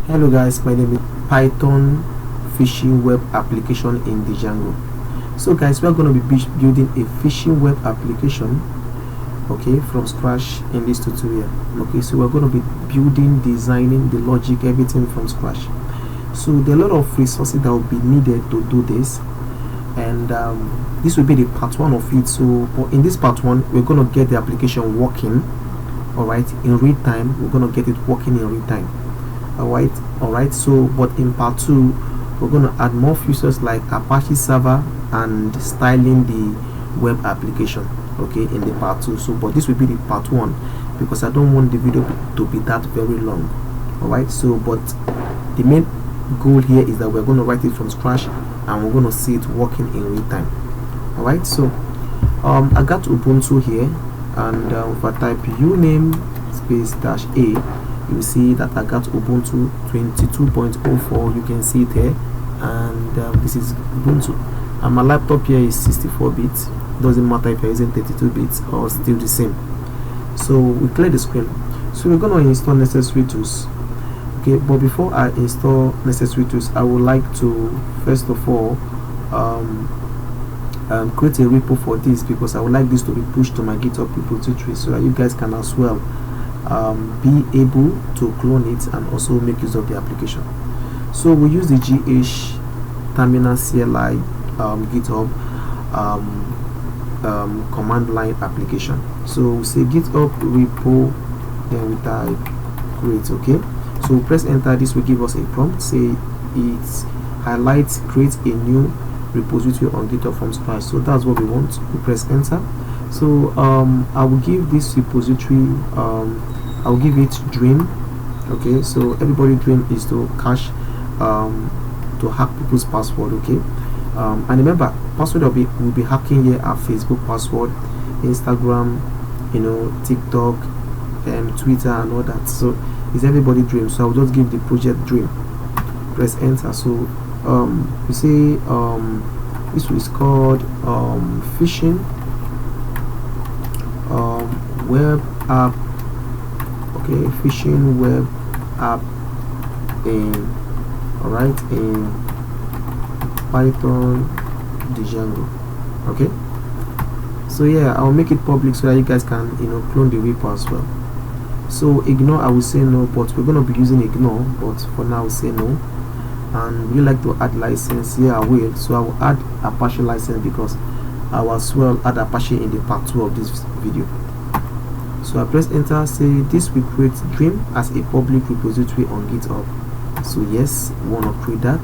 Hello guys, my name is Python phishing web application in Django. So guys, we're going to be building a phishing web application, okay, from scratch in this tutorial. Okay, so we're going to be building, designing the logic, everything from scratch. So there are a lot of resources that will be needed to do this, and this will be the part one of it. So but in this part one, we're going to get the application working, all right, in real time. We're going to get it working in real time. Alright, so but in part 2 we're going to add more features like Apache server and styling the web application, okay, in the part 2. So but this will be the part 1 because I don't want the video to be that very long. Alright, so but the main goal here is that we're going to write it from scratch and we're going to see it working in real time. Alright, so I got Ubuntu here, and if I type uname space -a, you see that I got Ubuntu 22.04. you can see it here, and this is Ubuntu, and my laptop here is 64 bits. Doesn't matter if you're using 32 bits or still the same. So we clear the screen. So we're going to install necessary tools, okay, but before I install necessary tools, I would like to first of all create a repo for this, because I would like this to be pushed to my GitHub repository so that you guys can as well be able to clone it and also make use of the application. So we use the gh terminal CLI GitHub command line application. So we say GitHub repo, then we type create. Okay, so we press enter. This will give us a prompt, say it highlights create a new repository on GitHub from scratch. So that's what we want. We press enter. So I will give this repository, I'll give it dream. Okay, so everybody dream is to cache, to hack people's password. Okay, and remember, password will be hacking here are Facebook password, Instagram, TikTok, and Twitter and all that. So it's everybody dream. So I'll just give the project dream. Press enter. So you see this is called phishing web app. Okay, phishing web app in Python Django. Okay, so yeah, I'll make it public so that you guys can clone the repo as well. So ignore, I will say no, but we're going to be using ignore, but for now I'll say no. And we like to add license. Yeah, I will. So I will add Apache license because I will as well add Apache in the part 2 of this video. So I press enter. Say this will create dream as a public repository on GitHub. So yes, we want to create that.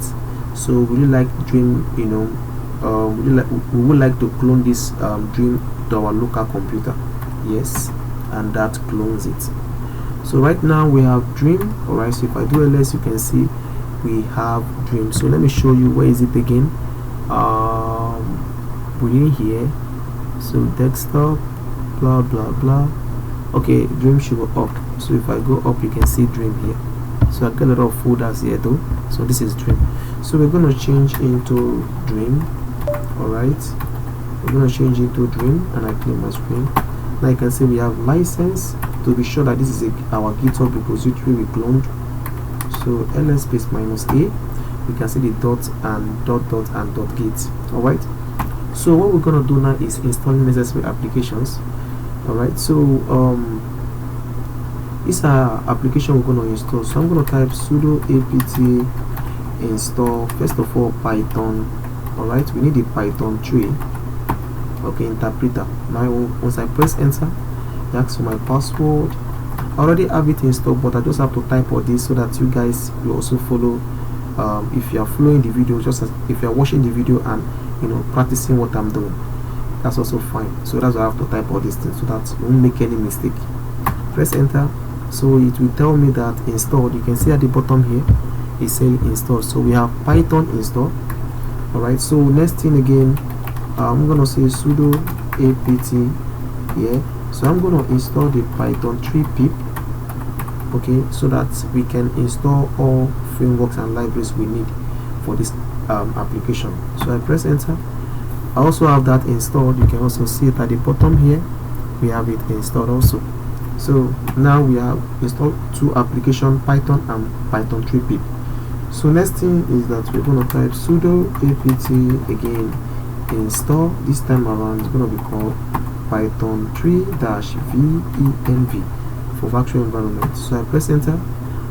So we really like dream, we would like to clone this dream to our local computer. Yes, and that clones it. So right now we have dream. Alright, so if I do ls, you can see we have dream. So let me show you, where is it again? Within here, so desktop, blah blah blah. Okay, dream should go up. So if I go up, you can see dream here. So I got a lot of folders here though. So this is dream. So we're going to change into dream. Alright, we're going to change into dream, and I clear my screen. Now you can see we have license to be sure that this is our GitHub repository we cloned. So ls space -a, you can see the dot and dot and dot git. Alright, so what we're going to do now is installing necessary applications. Alright, so this application we're going to install. So I'm going to type sudo apt install first of all Python. Alright, we need the Python 3, okay, interpreter. Now once I press enter, it asks for my password. I already have it installed, but I just have to type all this so that you guys will also follow. If you are following the video, just as if you are watching the video and practicing what I'm doing, that's also fine. So that's why I have to type all these things so that you won't make any mistake. Press enter. So it will tell me that installed. You can see at the bottom here it's saying installed. So we have Python installed. Alright, so next thing again, I'm gonna say sudo apt here. So I'm gonna install the Python 3 pip, okay, so that we can install all frameworks and libraries we need for this application. So I press enter. I also have that installed. You can also see it at the bottom here. We have it installed also. So now we have installed two applications, Python and Python 3 pip. So next thing is that we're going to type sudo apt again install. This time around it's going to be called Python 3-venv for virtual environment. So I press enter,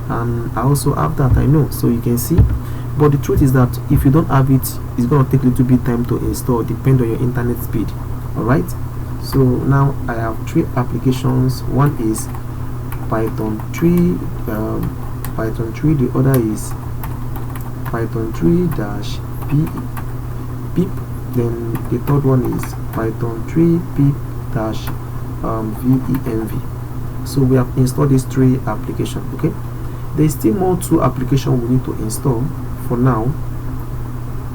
and I also have that, I know, so you can see. But the truth is that if you don't have it, it's going to take a little bit time to install, depend on your internet speed. Alright, so now I have three applications. One is Python 3, Python 3, the other is Python 3-pip, then the third one is Python 3 pip-venv. So we have installed these three applications. Okay, there's still more two applications we need to install for now,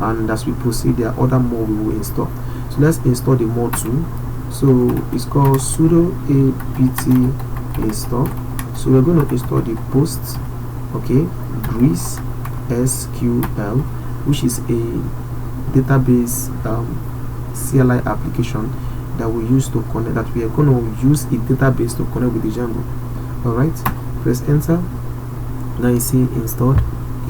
and as we proceed there are other more we will install. So let's install the more two. So it's called sudo apt install. So we're going to install the post, okay, grease SQL, which is a database CLI application that we use to connect, that we are going to use a database to connect with the Django. Alright, press enter. Now you see installed.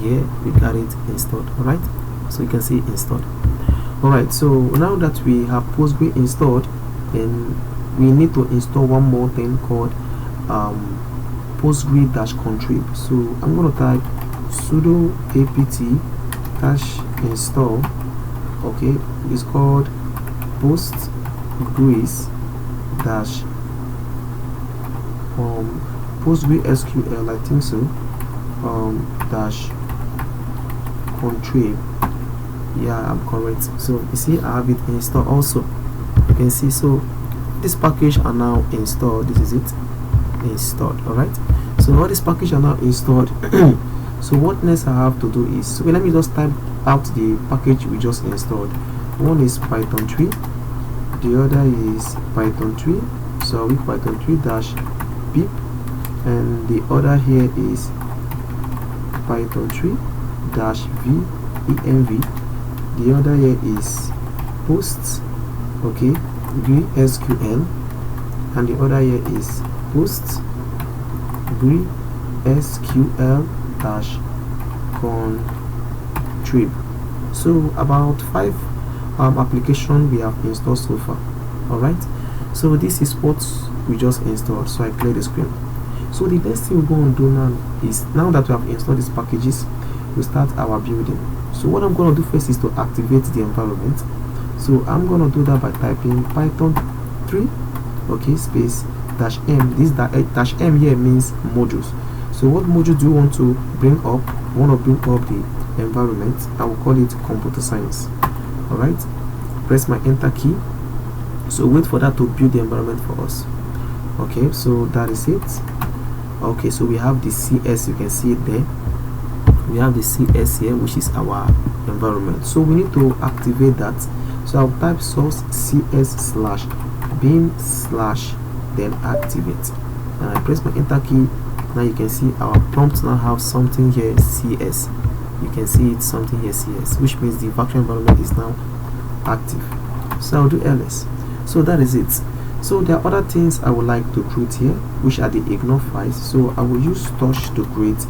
Here we got it installed. Alright, so you can see installed. Alright, so now that we have Postgre installed, then we need to install one more thing called Postgre-contrib. So I'm going to type sudo apt-install. okay, it's called PostgreSQL, I think so, dash contrib. Yeah, I'm correct. So you see I have it installed also, you can see. So this package are now installed. This is it, installed. Alright, so all these packages are now installed. So what next I have to do is, so let me just type out the package we just installed. One is Python 3, the other is Python 3, so with Python 3-pip, and the other here is Python 3-venv. The other here is post, okay, SQL, and the other here is post SQL-contrib. So about 5 applications we have installed so far. Alright, so this is what we just installed. So I clear the screen. So the next thing we're going to do now is, now that we have installed these packages, we start our building. So what I'm going to do first is to activate the environment. So I'm going to do that by typing Python 3, okay, space -m. This -m here means modules. So what module do you want to bring up? I want to bring up the environment. I will call it computer science. Alright, press my enter key. So wait for that to build the environment for us. Okay, so that is it. Okay, so we have the CS, you can see it there. We have the CS here, which is our environment. So we need to activate that. So I'll type source cs/bin/ then activate, and I press my enter key. Now you can see our prompt now have something here CS. You can see it's something here CS, which means the virtual environment is now active. So I'll do ls. So that is it. So there are other things I would like to create here, which are the ignore files. So I will use touch to create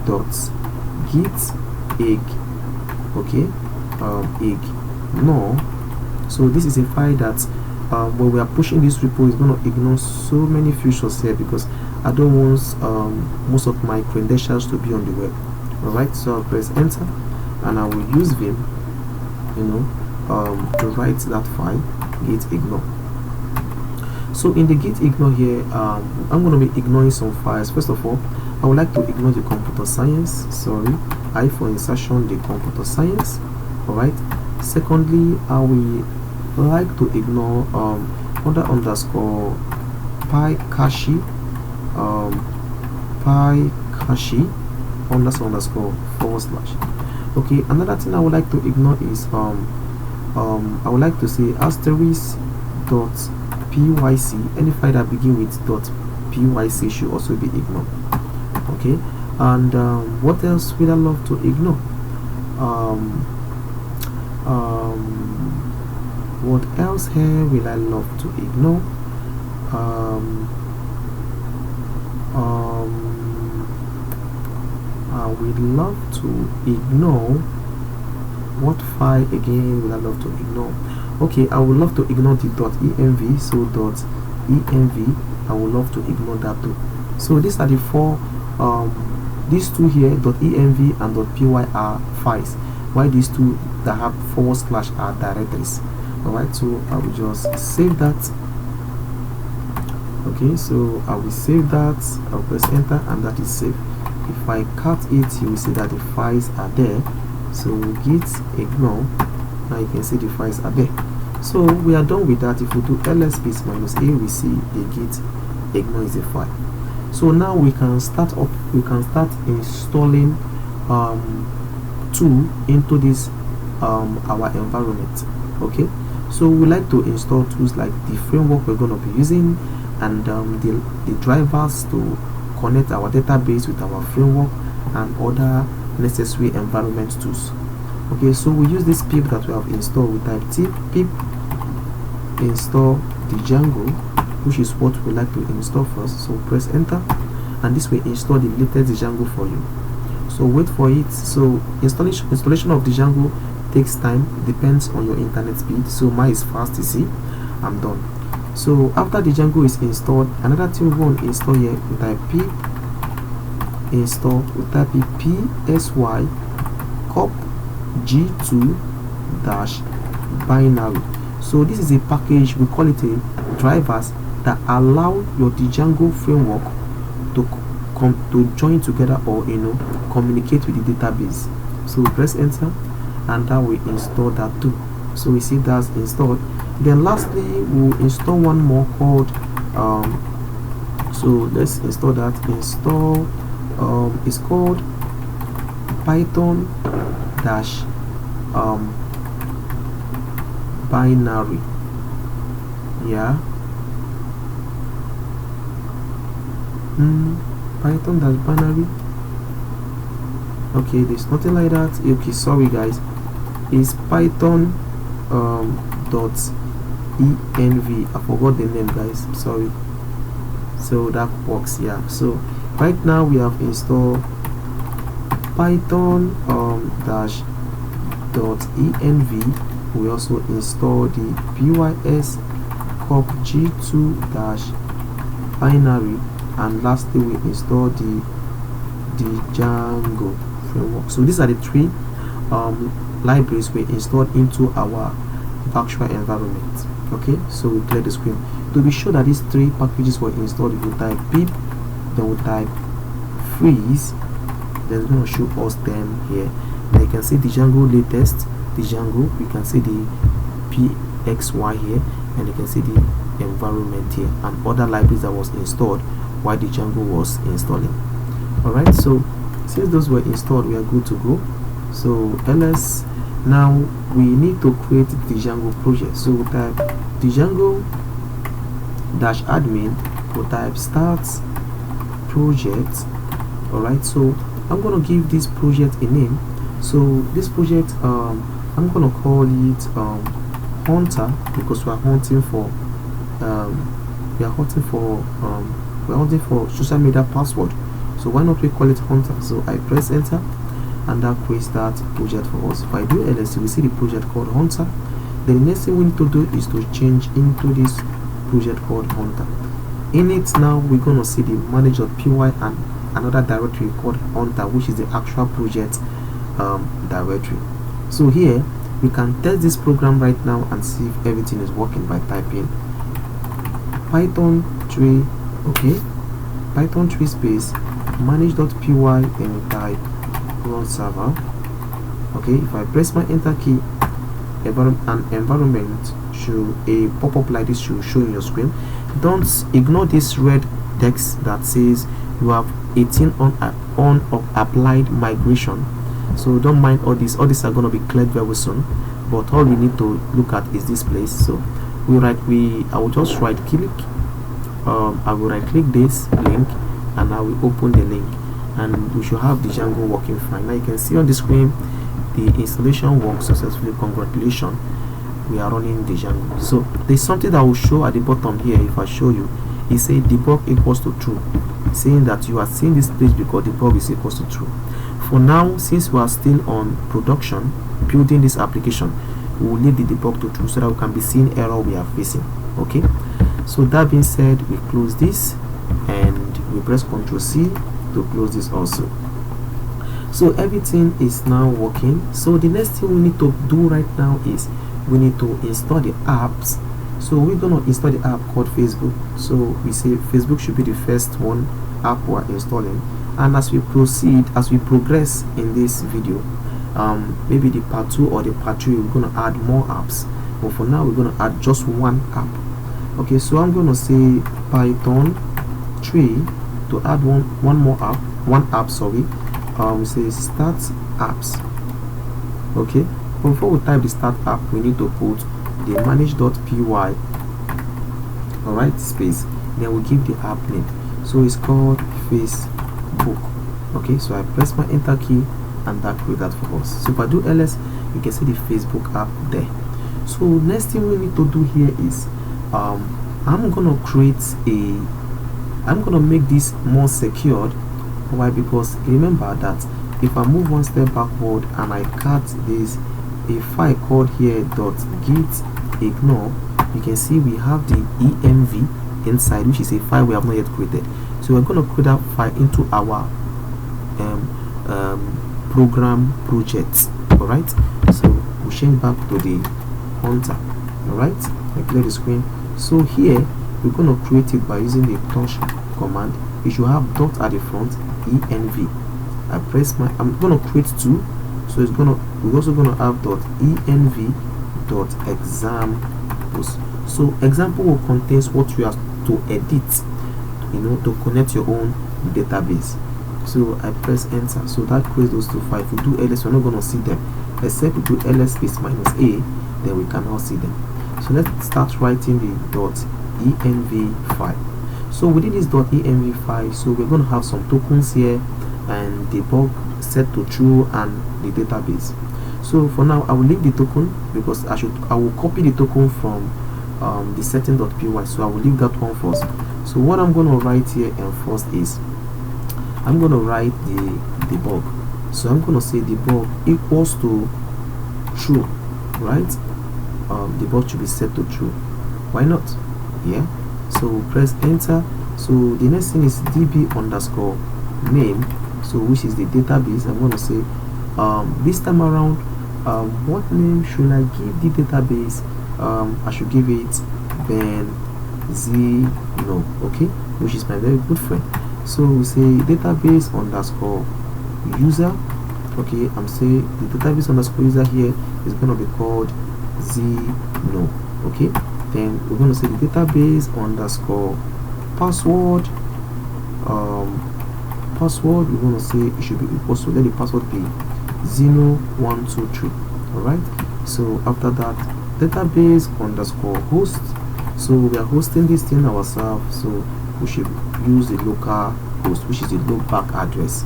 .git egg, okay, ignore. So this is a file that when we are pushing this repo, is going to ignore so many features here, because I don't want most of my credentials to be on the web. Alright, so I'll press enter, and I will use vim, to write that file, git ignore. So in the git ignore here, I'm going to be ignoring some files. First of all, I would like to ignore the computer science, I for insertion, the computer science. Alright, secondly, I will like to ignore under underscore PyCache, PyCache underscore / okay. Another thing I would like to ignore is I would like to say *pyc. Any file that begin with .pyc should also be ignored. Okay, and what else would I love to ignore? What else here will I love to ignore? I would love to ignore what file again would I love to ignore. Okay, I would love to ignore the .env. So .env, I would love to ignore that too. So these are the four these two here, .env and .py, are files, while these two that have / are directories. Alright, so I will just save that. Okay, so I will save that. I'll press enter, and that is saved. If I cut it, you will see that the files are there. So git ignore, now you can see the files are there. So we are done with that. If we do ls -a, we see the git ignore is a file. So now we can start installing tool into this our environment. Okay, so we like to install tools like the framework we're going to be using, and the drivers to connect our database with our framework, and other necessary environment tools. Okay, so we use this pip that we have installed. We type pip install the Django, which is what we like to install first. So press enter, and this will install the latest Django for you. So wait for it. So installation of the Django takes time, depends on your internet speed. So mine is fast, you see. I'm done. So after the Django is installed, another thing we want to install here, we type pip install, we type psy cop g2 dash binary. So this is a package, we call it a drivers that allow your Django framework to join together, or communicate with the database. So we press enter, and that will install that too. So we see that's installed. Then lastly, we'll install one more called so let's install that. Install is called python dash binary. Yeah, python dash binary. Okay, there's nothing like that. Okay, sorry guys, it's python .env. I forgot the name, guys, sorry. So that works. Yeah, so right now we have installed python dash .env. We also install the pys cop g2 dash binary, and lastly we install the Django framework. So these are the three libraries we installed into our virtual environment. Okay, so we clear the screen to be sure that these three packages were installed. If we type pip, then we type freeze, then it's going to show us them here. Now you can see the Django latest, the Django, we can see the pxy here, and you can see the environment here, and other libraries that was installed while the Django was installing. Alright, so since those were installed, we are good to go. So ls, now we need to create the Django project. So we type Django dash admin, we type start project. Alright, so I'm gonna give this project a name. So this project, I'm gonna call it hunter, because we are hunting for social media password. So why not we call it hunter? So I press enter, and that creates that project for us. If I do ls, we see the project called hunter. The next thing we need to do is to change into this project called hunter. In it now we're going to see the manage.py and another directory called hunter, which is the actual project directory. So here we can test this program right now and see if everything is working by typing python 3, okay, python 3 space manage.py, and we type run server. Okay, if I press my enter key, an environment should, a pop-up like this should show in your screen. Don't ignore this red text that says you have 18 on of applied migration. So don't mind all these are going to be cleared very soon, but all we need to look at is this place. So I will just right click, I will right click this link, and I will open the link, and we should have the Django working fine. Now you can see on the screen the installation works successfully. Congratulations, we are running the Django. So there's something that will show at the bottom here. If I show you, it says debug equals to true. saying that you are seeing this page because the bug is equals to true. For now, since we are still on production building this application, we will leave the debug to true so that we can be seeing error we are facing. Okay, so that being said, we close this and we press Ctrl C to close this also. So everything is now working. So the next thing we need to do right now is we need to install the apps. So we're gonna install the app called Facebook. So we say Facebook should be the first one app we're installing, and as we proceed, as we progress in this video, maybe the part 2 or the part 3, we're gonna add more apps, but for now we're gonna add just one app. Okay, so I'm gonna say Python 3 to add one more app, one app, sorry. We say start apps. Okay, but before we type the start app, we need to put the manage.py, alright, space, then we give the app name. So it's called Facebook. Okay, so I press my enter key and that create that for us. So if I do ls, you can see the Facebook app there. So next thing we need to do here is I'm gonna make this more secured. Why? Because remember that if I move one step backward and I cut this, a file called here .git ignore, you can see we have the env inside, which is a file we have not yet created. So we're going to create that file into our program project. All right, so we'll change back to the hunter. All right, I clear the screen. So here we're going to create it by using the touch command. You should have dot at the front, env. I press my, I'm going to create two, so it's going to, we're also going to have .env .examples. So example will contains what you have to edit, you know, to connect your own database. So I press enter, so that creates those two files. If we do ls, we're not going to see them, except we do ls space -a, then we can now see them. So let's start writing the .env file. So within this .env file, so we're going to have some tokens here and debug set to true and the database. So for now I will leave the token because I will copy the token from the setting.py, so I will leave that one first. So what I'm going to write here and first is I'm going to write the debug. So I'm going to say debug equals to true, right? Debug should be set to true. Why not? Yeah, so press enter. So the next thing is db underscore name, so which is the database. I'm going to say this time around, what name should I give the database? I should give it Benzino, okay, which is my very good friend. So we say database underscore user. Okay, I'm saying the database underscore user here is going to be called Zeno. Okay, then we're going to say the database underscore password. Password, we're going to say it should be equal to, let the password be Zeno123. all right, so after that, database underscore host. So we are hosting this thing ourselves, so we should use the local host, which is the loopback address.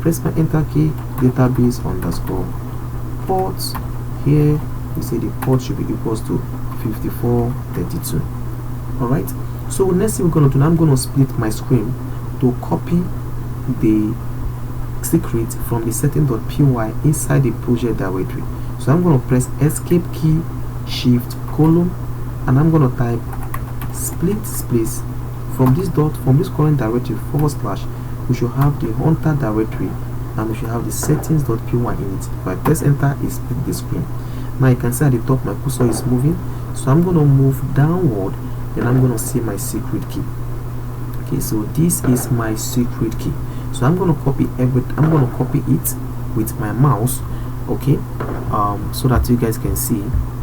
Press my enter key. Database underscore ports. Here we say the port should be equals to 5432. all right, so next thing we're going to do, now I'm going to split my screen to copy the secret from the setting.py inside the project directory. So I'm going to press escape key, shift colon, and I'm going to type split space from this current directory / we should have the hunter directory and we should have the settings.py in it. If I press enter, it split the screen. Now you can see at the top my cursor is moving, so I'm going to move downward, then I'm going to see my secret key. Okay, so this is my secret key. So I'm going to copy it with my mouse, okay, so that you guys can see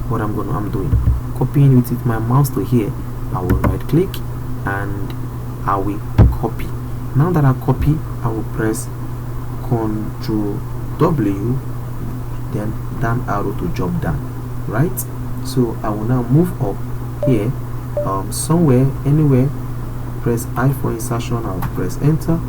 what I'm doing. Copying it with my mouse to here. I will right click and I will copy. Now that I copy, I will press Ctrl W, then down arrow to jump down, right? So I will now move up here, somewhere, anywhere. Press I for insertion. I'll press enter,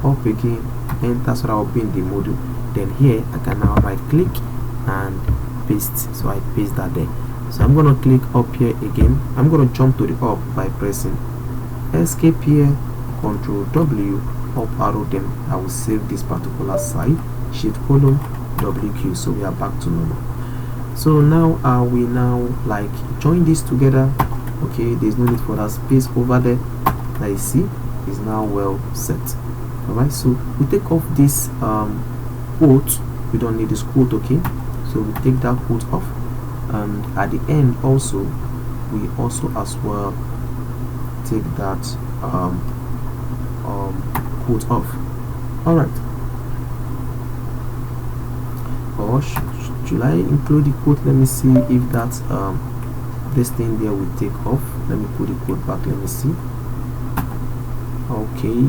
up again, enter, so that I'll be in the module. Then here I can now right click and paste, so I paste that there. So I'm going to click up here again. I'm going to jump to the up by pressing escape here, Control W, up arrow, then I will save this particular side, Shift colon WQ. So we are back to normal. So now we now like join this together. Okay, there's no need for that space over there. Now you see is now well set. Alright, so we take off this quote. We don't need this quote. Okay, so we take that quote off, and at the end also we also as well take that quote off. Alright, or should I include the quote? Let me see if that this thing there will take off. Let me put the quote back. Let me see. Okay,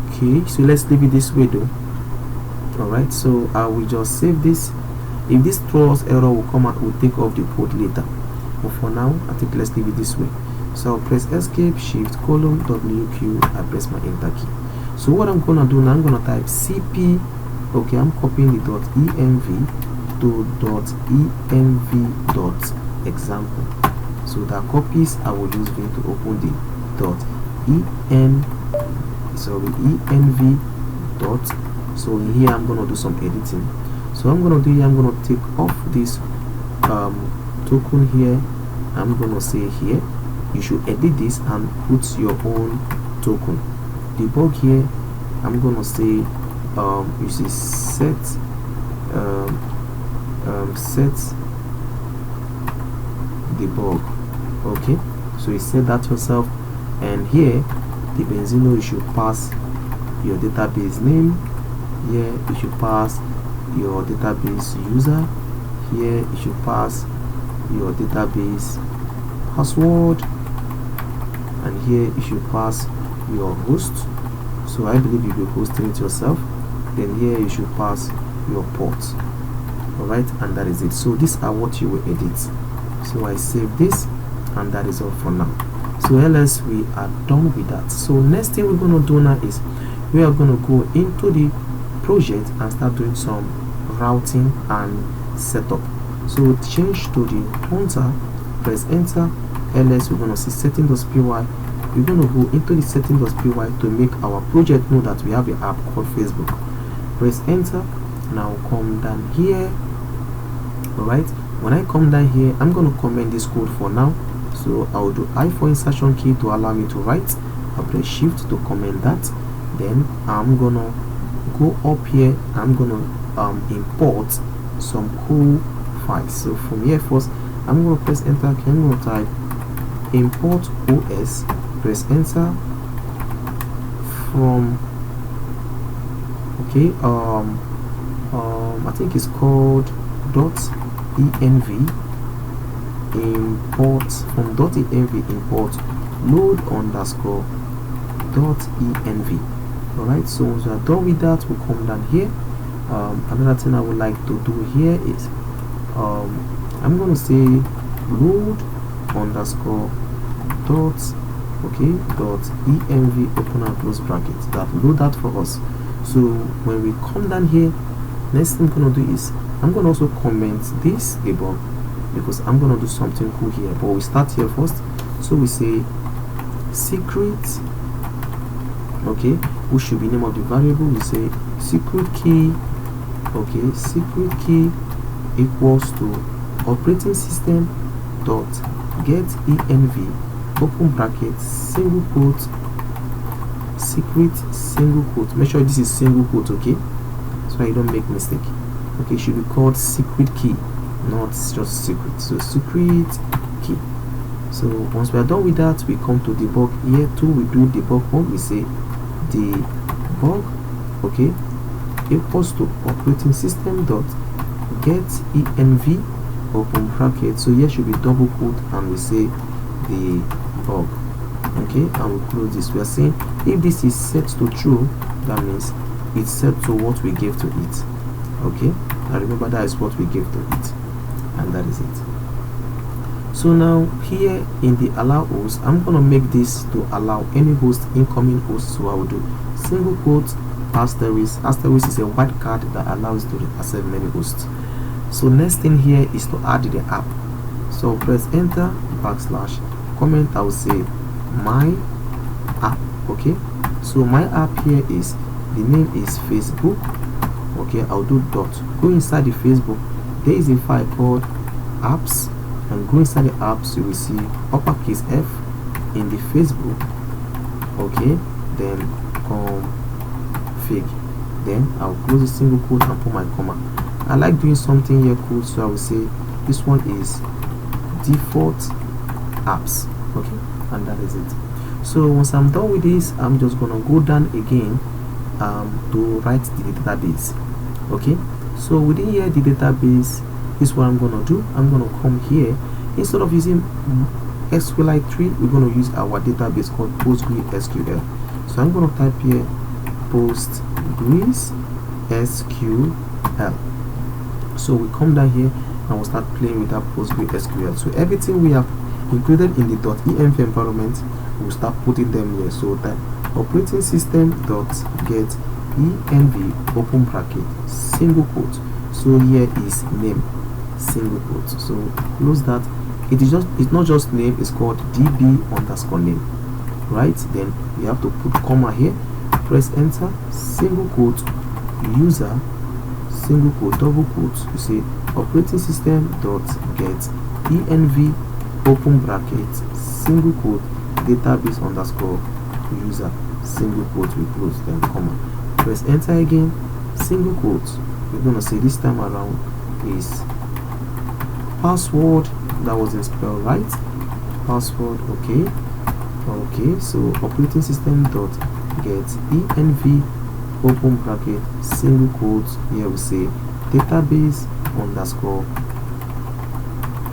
okay, so let's leave it this way though. Alright, so I will just save this. If this throws error will come out, we'll take off the quote later, but for now I think let's leave it this way. So I'll press escape, shift colon WQ, I press my enter key. So what I'm gonna do now, I'm gonna type cp. Okay, I'm copying the .env to .env.example. So that copies, I will use V to open the .env. So here I'm gonna do some editing. So I'm gonna do here, I'm gonna take off this token here. I'm gonna say here you should edit this and put your own token. Debug here, I'm gonna say you see set set debug. Okay, so you set that yourself, and here the Benzino, you should pass your database name. Here you should pass your database user. Here you should pass your database password, and here you should pass your host. So I believe you'll be hosting it yourself. Then here you should pass your port. Alright, and that is it. So these are what you will edit. So I save this, and that is all for now. So ls, we are done with that. So next thing we're going to do now is we are going to go into the project and start doing some routing and setup. So change to the pointer, press enter, ls, we're going to see setting.py. We're going to go into the setting.py to make our project know that we have an app called Facebook. Press enter. Now come down here. Alright, when I come down here, I'm going to comment this code for now. So I'll do I for insertion key to allow me to write. I'll press shift to comment that. Then I'm gonna go up here. I'm gonna import some cool files. So from here first, I'm gonna press enter. I'm gonna type import os. Press enter. From okay, I think it's called .env. Import from .env, import load underscore .env. Alright, so once we are done with that, we'll come down here. Another thing I would like to do here is I'm going to say load underscore .env open and close brackets. That load that for us. So when we come down here, next thing I'm going to do is I'm going to also comment this debug, because I'm going to do something cool here, but we start here first. So we say secret, okay, which should be name of the variable. We say secret key, okay, secret key equals to operating system dot get env open bracket single quote secret single quote. Make sure this is single quote, okay, so I don't make mistake. Okay, it should be called secret key, not just secret. So secret key. So once we are done with that, we come to debug here too. We do debug mode. We say debug, okay, equals to operating system dot get env open bracket. So here should be double quote, and we say debug, okay, and we close this. We are saying if this is set to true, that means it's set to what we gave to it. Okay, and remember that is what we gave to it, and that is it. So now here in the allow host, I'm gonna make this to allow any host, incoming host. So I will do single quote asterisk. Asterisk is a white card that allows to accept many hosts. So next thing here is to add the app. So press enter backslash comment. I will say my app. Okay, so my app here is, the name is Facebook. Okay, I'll do dot, go inside the Facebook, there is a file called apps, and go inside the apps, you will see uppercase F in the Facebook. Okay, then config, then I'll close the single quote and put my comma. I like doing something here cool, so I will say this one is default apps. Okay, and that is it. So once I'm done with this, I'm just gonna go down again to write the database. Okay, so within here, the database is what I'm gonna do. I'm gonna come here, instead of using SQLite 3, we're gonna use our database called PostgreSQL. So I'm gonna type here PostgreSQL. So we come down here and we'll start playing with that PostgreSQL. So everything we have included in the .env environment, we'll start putting them here. So type operating system dot get env open bracket single quote. So here is name single quote. So close that. It's not just name, it's called db underscore name, right? Then you have to put comma here, press enter, single quote, user single quote, double quote. You say operating system dot get env open bracket single quote database underscore user single quote, we close, then comma, press enter again, single quote. We're gonna say this time around is password, that wasn't spelled right, password. Okay, so operating system dot get env open bracket single quote, here we say database underscore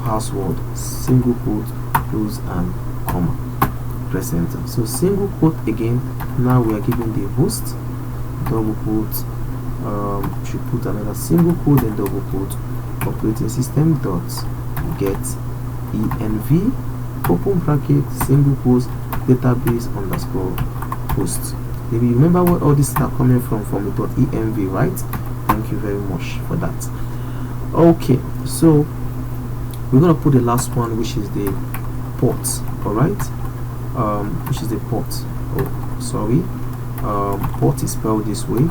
password single quote, close and comma, press enter. So single quote again. Now we are given the host, double quote, should put another single quote and double quote, operating system dot get env open bracket single quote database underscore host. Maybe you remember what all this are coming from the .env, right? Thank you very much for that. Okay, so we're gonna put the last one, which is the port. All right, which is the port. Oh, sorry, port is spelled this way.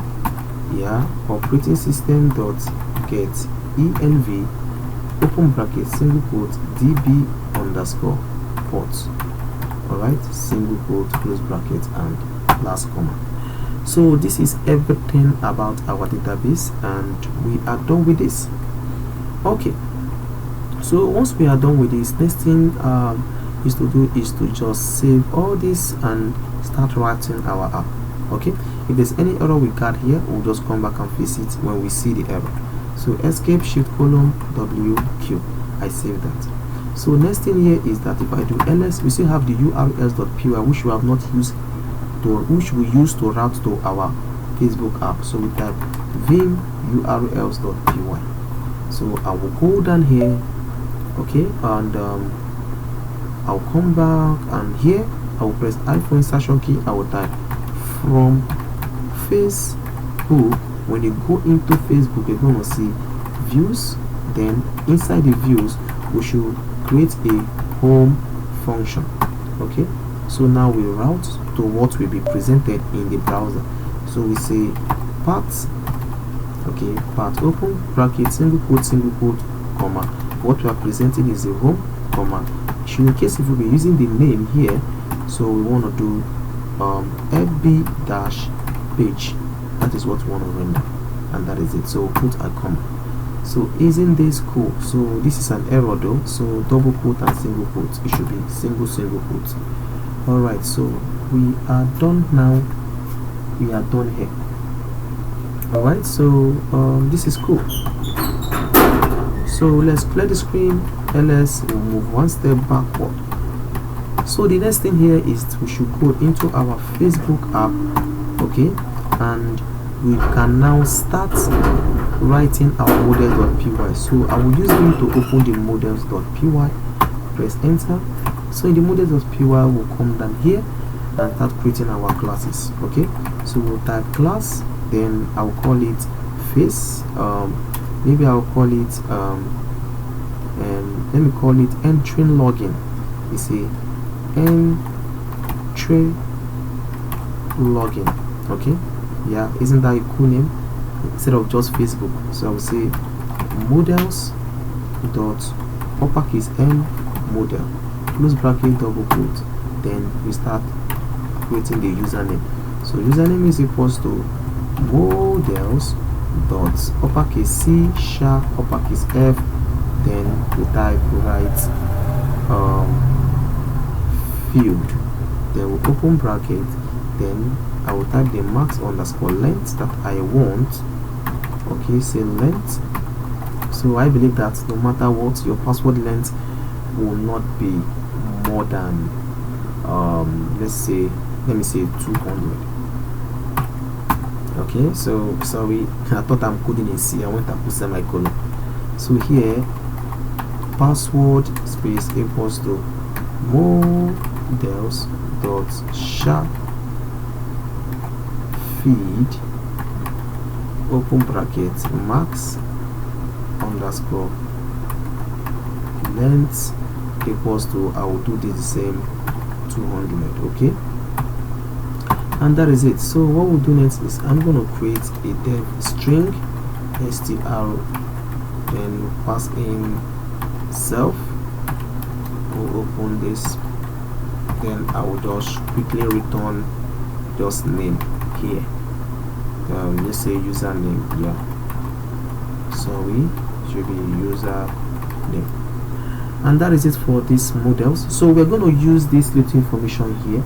Yeah, operating system dot get env open bracket single quote db underscore port. All right, single quote, close bracket, and last comma. So this is everything about our database, and we are done with this. Okay, so once we are done with this, next thing is to do is to just save all this and start writing our app. Okay, if there's any error we got here, we'll just come back and fix it when we see the error. So escape shift colon WQ, I save that. So next thing here is that if I do ls, we still have the urls.py, which we have not used to, which we use to route to our Facebook app. So we type vim urls.py. So I will go down here, okay, and I'll come back, and here I will press I for insertion key. I will type from Facebook. When you go into Facebook, you're going to see views. Then inside the views, we should create a home function. Okay, so now we route to what will be presented in the browser. So we say path, okay, path open bracket single quote, comma, what we are presenting is the home, comma. In case if we'll be using the name here, so we want to do fb dash page. That is what we want to render, and that is it. So put a comma. So isn't this cool? So this is an error though, so double quote and single quote, it should be single quote. All right, so we are done now. We are done here. All right, so this is cool. So let's clear the screen, and let's move one step backward. So the next thing here is we should go into our Facebook app, okay, and we can now start writing our models.py. So I will use them to open the models.py, press enter. So in the models.py, we'll come down here and start creating our classes. Okay, so we'll type class, then I'll call it face, maybe I'll call it let me call it entering login. You see, entering entry login. Okay, yeah, isn't that a cool name instead of just Facebook? So I will say models dot uppercase M model close bracket double quote, then we start creating the username. So username is equals to models dot uppercase C sharp uppercase F, then we type right field, then we open bracket, then I will type the max underscore length that I want. Okay, say length. So I believe that no matter what, your password length will not be more than let me say 200. Okay, so sorry, I thought I'm coding in C. I want to put semicolon. So here password space equals to models dot sharp feed open bracket max underscore length equals to, I will do this the same, 200. Okay, and that is it. So what we'll do next is I'm going to create a dev string str, then pass in self. We'll open this, then I will just quickly return just name here. Let's say username. Yeah, sorry, should be username. And that is it for these models. So we're going to use this little information here.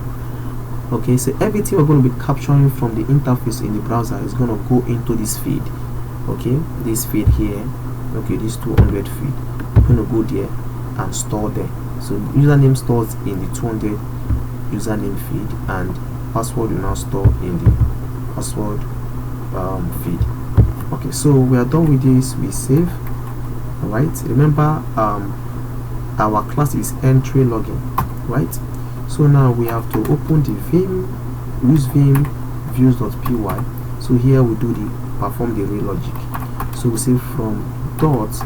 Okay, so everything we're going to be capturing from the interface in the browser is going to go into this feed. Okay, this feed here, okay, this 200 feed, we're going to go there and store there. So username stores in the 200 username feed, and password will now store in the password feed. Okay, so we are done with this. We save. All right, remember our class is entry login, right? So now we have to open the vim, use vim views.py. So here we do the perform the real logic. So we say from dot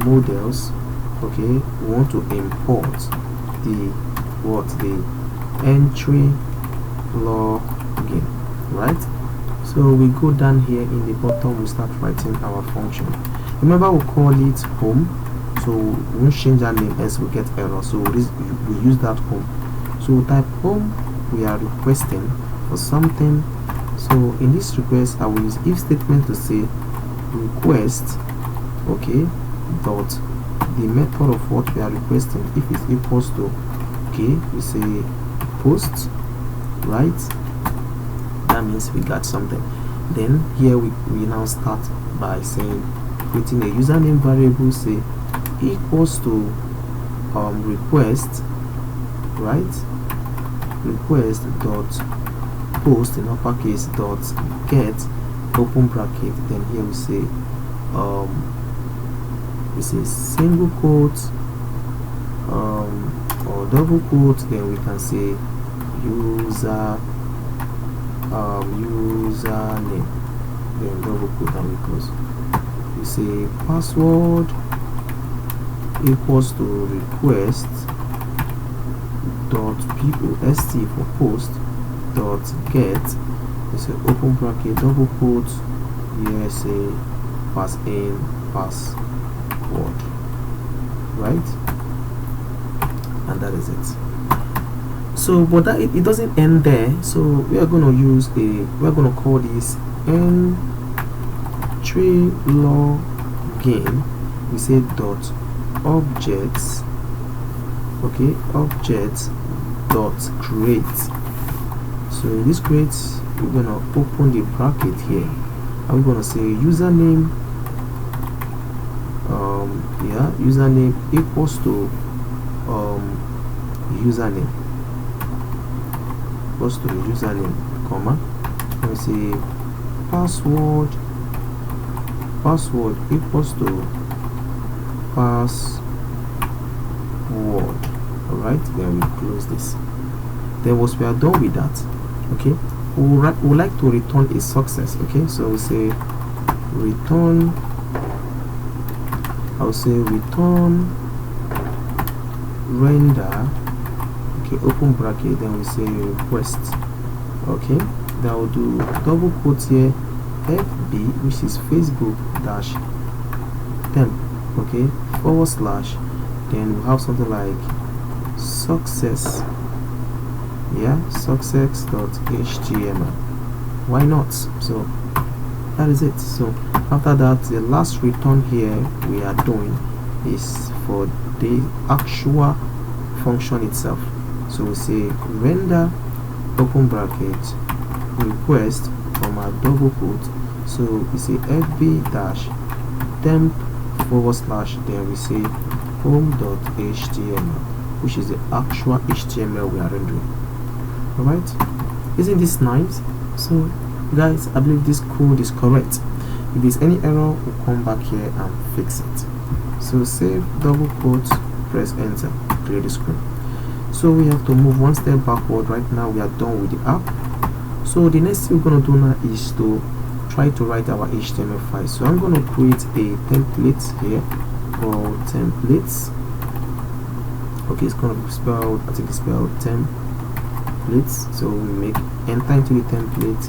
models. Okay, we want to import the entry login, right? So we go down here in the bottom, we start writing our function. Remember, we call it home, so we won't change that name else we get error. So we use that home. So we type home, we are requesting for something. So in this request I will use if statement to say request, okay, dot the method of what we are requesting, if it's equals to, okay, we say post, right? That means we got something. Then here we now start by saying creating a username variable, say equals to request, right? Request dot post in uppercase dot get open bracket, then here we say single quote or double quote, then we can say username, then double quote and we close. We say password equals to request dot post for post dot get, we say open bracket double quote, here say pass in password, right? And that is it. So but that it doesn't end there. So we are going to call this entry login. We say dot objects, okay, objects dot create. So in this create, we're going to open the bracket here, and we're going to say username, username equals to username comma, and we say password equals to password. All right, then we close this. Then once we are done with that, okay, we like to return a success. Okay, so we say return, I'll say return render, okay, open bracket, then we say request. Okay, then we'll do double quote here, FB, which is Facebook dash temp, okay, /, then we'll have something like success, yeah, success.html. Why not? So that is it. So after that, the last return here we are doing is for the actual function itself. So we say render open bracket request from our double quote. So we say fb dash temp /, then we say home.html, which is the actual HTML we are rendering. Alright, isn't this nice? So guys, I believe this code is correct. If there's any error, we'll come back here and fix it. So save, double quote, press enter, clear the screen. So we have to move one step backward. Right now we are done with the app. So the next thing we're going to do now is to try to write our HTML file. So I'm going to create a template here called templates. Okay, it's going to be spelled, I think it's spelled templates. So we make enter into the template.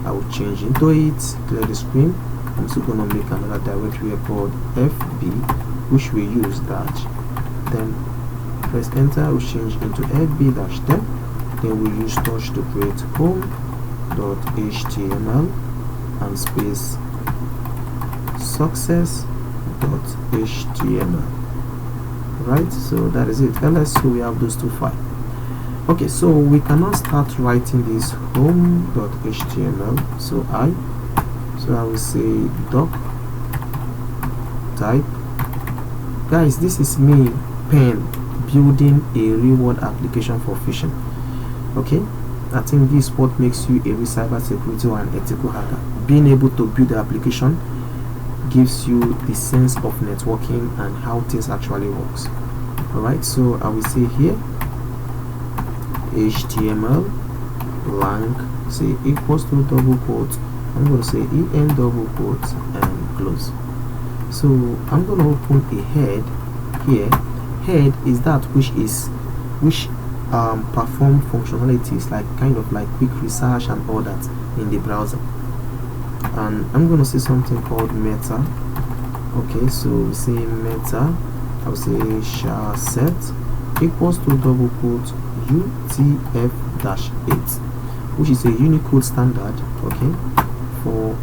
I will change into it, clear the screen. I'm still going to make another directory here called FB, which we use dash temp. Press enter, we'll change into FB dash temp. Then we use touch to create home.html and space success.html. Right, so that is it. ls, so we have those two files. Okay, so we cannot start writing this home.html. So I will say doc type. Guys, this is me pen building a real world application for phishing. Okay, I think this is what makes you a real cyber security or an ethical hacker. Being able to build the application gives you the sense of networking and how things actually works. Alright, so I will say here HTML lang, say equals to double quote. I'm going to say en double quote and close. So I'm going to open a head here. Head is that which perform functionalities like kind of like quick research and all that in the browser. And I'm going to say something called meta. Okay, so we say meta, I'll say shall set equals to double quote UTF-8, which is a Unicode standard, okay, for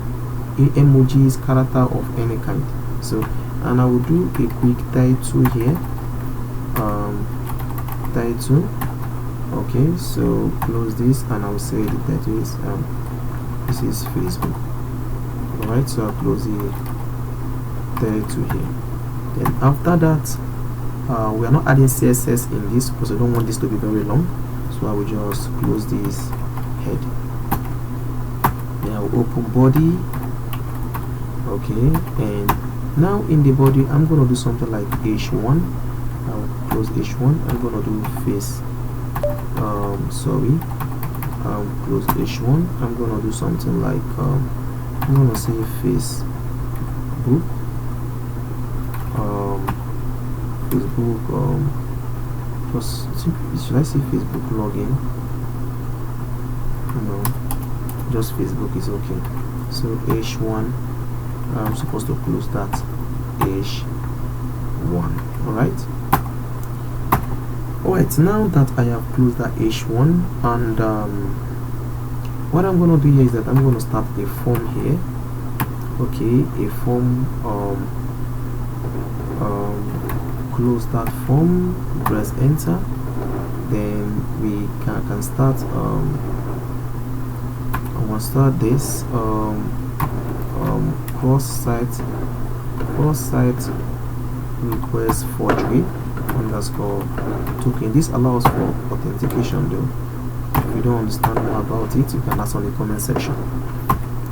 emojis, character of any kind. So, and I will do a quick title here, title. Okay, so close this, and I'll say the title is this is Facebook. Alright, so I'll close the title here. Then after that, we are not adding CSS in this because I don't want this to be very long, so I will just close this head. Then I'll open body. Okay, and now in the body I'm going to do something like h1. I'll close h1. I'm going to do face. Close h1. I'm going to do something like I'm going to say Facebook. Facebook, should I say Facebook login? No, just Facebook is okay. So h1, I'm supposed to close that h1. Alright, now that I have closed that h1, and what I'm going to do here is that I'm going to start a form here. Okay, a form. Close that form, press enter, then we can start. I want to start this cross-site request forgery underscore token. This allows for authentication though. If you don't understand more about it, you can ask on the comment section.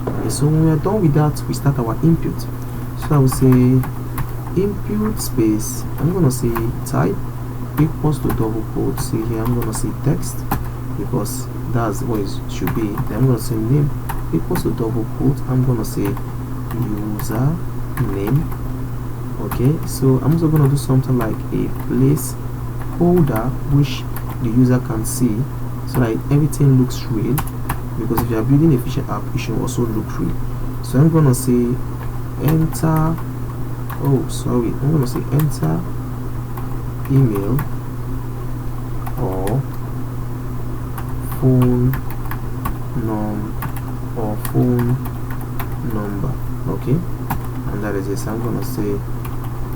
Okay, so when we are done with that, we start our input. So I will say input space, I'm going to say type equals to double quote. See here, I'm going to say text because that's what it should be. Then I'm going to say name equals to double quote. I'm going to say user name. Okay, so I'm also going to do something like a placeholder, which the user can see, so that everything looks real. Because if you are building a phishing app, it should also look real. So I'm gonna say enter, I'm gonna say enter email or phone number, okay, and that is it. So I'm gonna say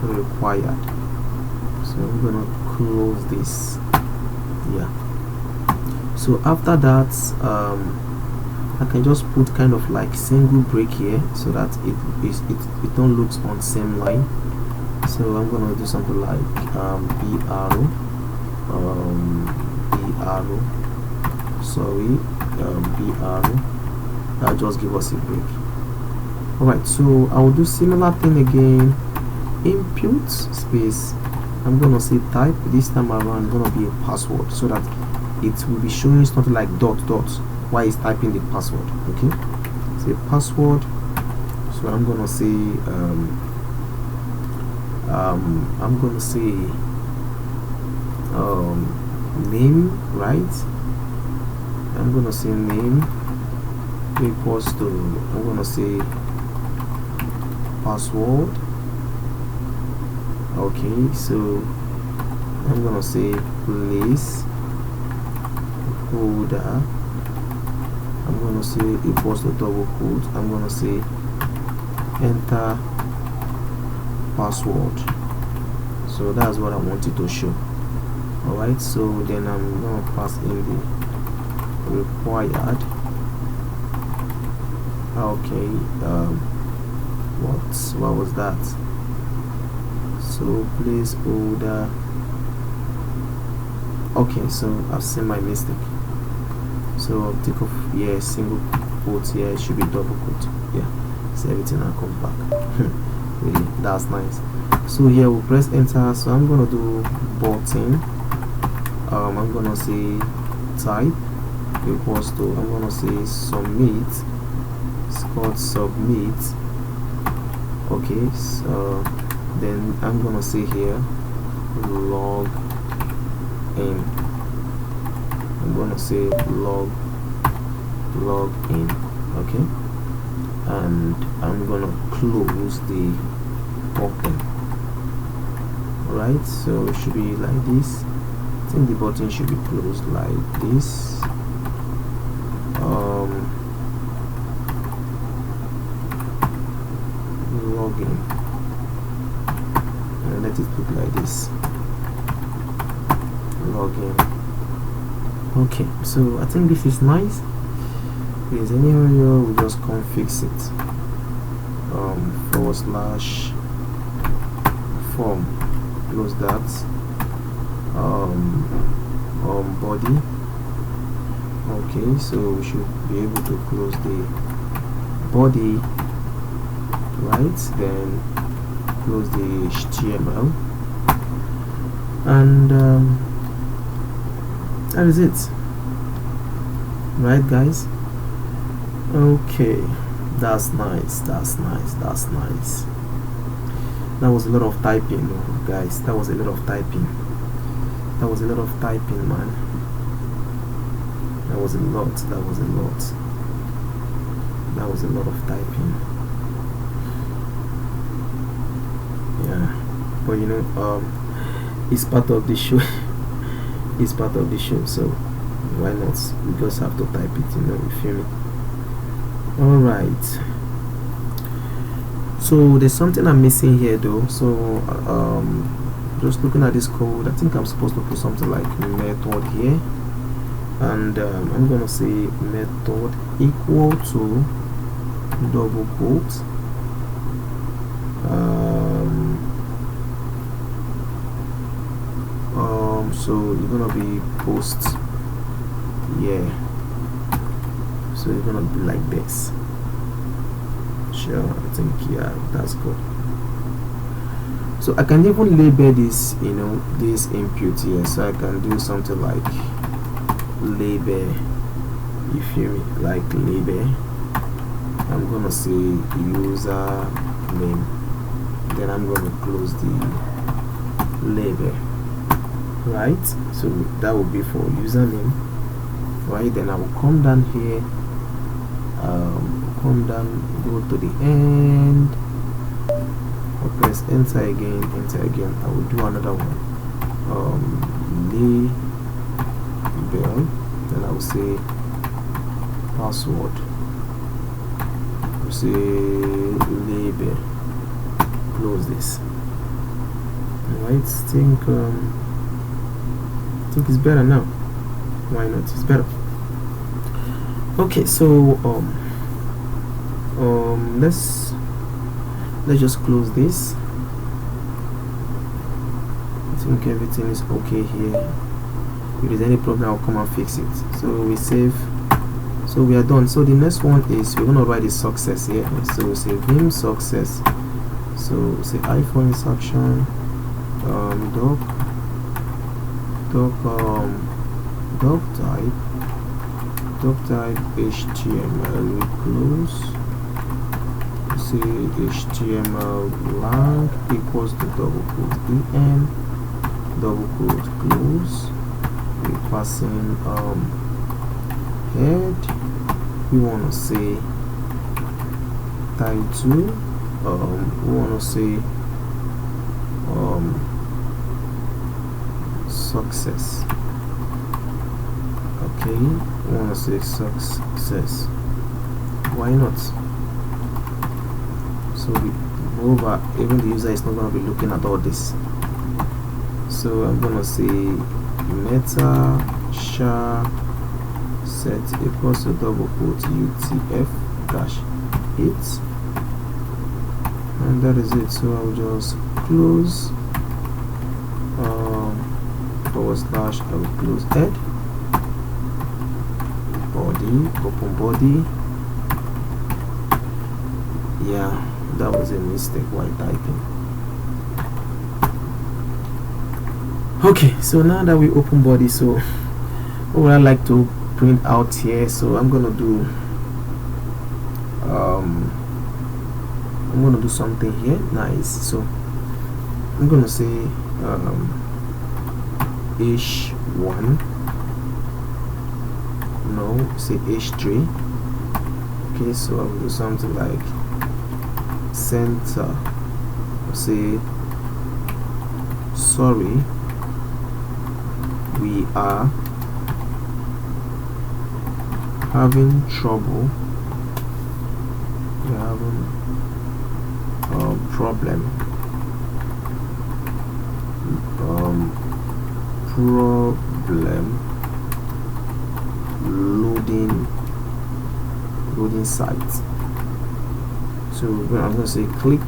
required. So I'm gonna close this. Yeah. So after that, I can just put kind of like single break here, so that it don't looks on same line. So I'm gonna do something like b arrow, that'll just give us a break. Alright, so I will do similar thing again. Input space, I'm gonna say type. This time around gonna be a password, so that it will be showing something like dot while it's typing the password. Okay, say password. So I'm gonna say name, right? I'm gonna say name equals to, I'm gonna say password. Okay, so I'm gonna say place holder. I'm gonna say equals to double quote. I'm gonna say enter password. So that's what I wanted to show. Alright, so then I'm gonna pass in the required. Okay, what was that? So placeholder. Okay, so I've seen my mistake. So I'll take off, yeah, single quote here, it should be double quote. Yeah, so everything will come back. Really, that's nice. So here we'll press enter. So I'm gonna do button. I'm gonna say type equals to, I'm gonna say submit. It's called submit. Okay, so then I'm gonna say here log in. I'm gonna say log in. Okay, and I'm gonna close the open. Right, so it should be like this. I think the button should be closed like this. Login, and let it look like this. Login. Okay, so I think this is nice. If there's any error, we just come fix it. / form, close that. Body. Okay, so we should be able to close the body, right? Then close the HTML, and that is it, right, guys? Okay, that's nice. That was a lot of typing, guys. That was a lot of typing, man. That was a lot of typing. Yeah, but you know, it's part of the show. It's part of the show, so why not? We just have to type it, you feel me? Alright, so there's something I'm missing here though. So just looking at this code, I think I'm supposed to put something like method here, and I'm gonna say method equal to double quote so you're gonna be post, yeah, so you're gonna be like this. Sure, I think, yeah, that's good. So I can even label this, this input here. So I can do something like label, you feel me, like label. I'm gonna say user name, then I'm gonna close the label. right? So that will be for username, right? Then I will come down here, come down, go to the end, I'll press enter again, I will do another one, label, then I will say password, I'll say label, close this. Right, think it's better now. Why not? It's better. Okay, so let's just close this. I think everything is okay here. If there's any problem, I'll come and fix it. So we save. So we are done. So the next one is we're gonna write the success here. So we say vim success. So say iPhone instruction. Doc type HTML, we close, say HTML blank equals to double quote en, double quote close, we passing head, we want to say title, we want to say success. Okay, we want to say success. Why not? So moreover, even the user is not going to be looking at all this. So I'm going to say meta char set equals to double quote utf-8, and that is it. So I'll just close forward slash, I will close head, body, open body. Yeah, that was a mistake while typing. Okay, so now that we open body, so what would I like to print out here? So I'm gonna do something here. Nice. So I'm gonna say h1, no, say h3. Okay, so I will do something like center, say sorry, we are having trouble, we're having a problem loading sites. So I'm going to say click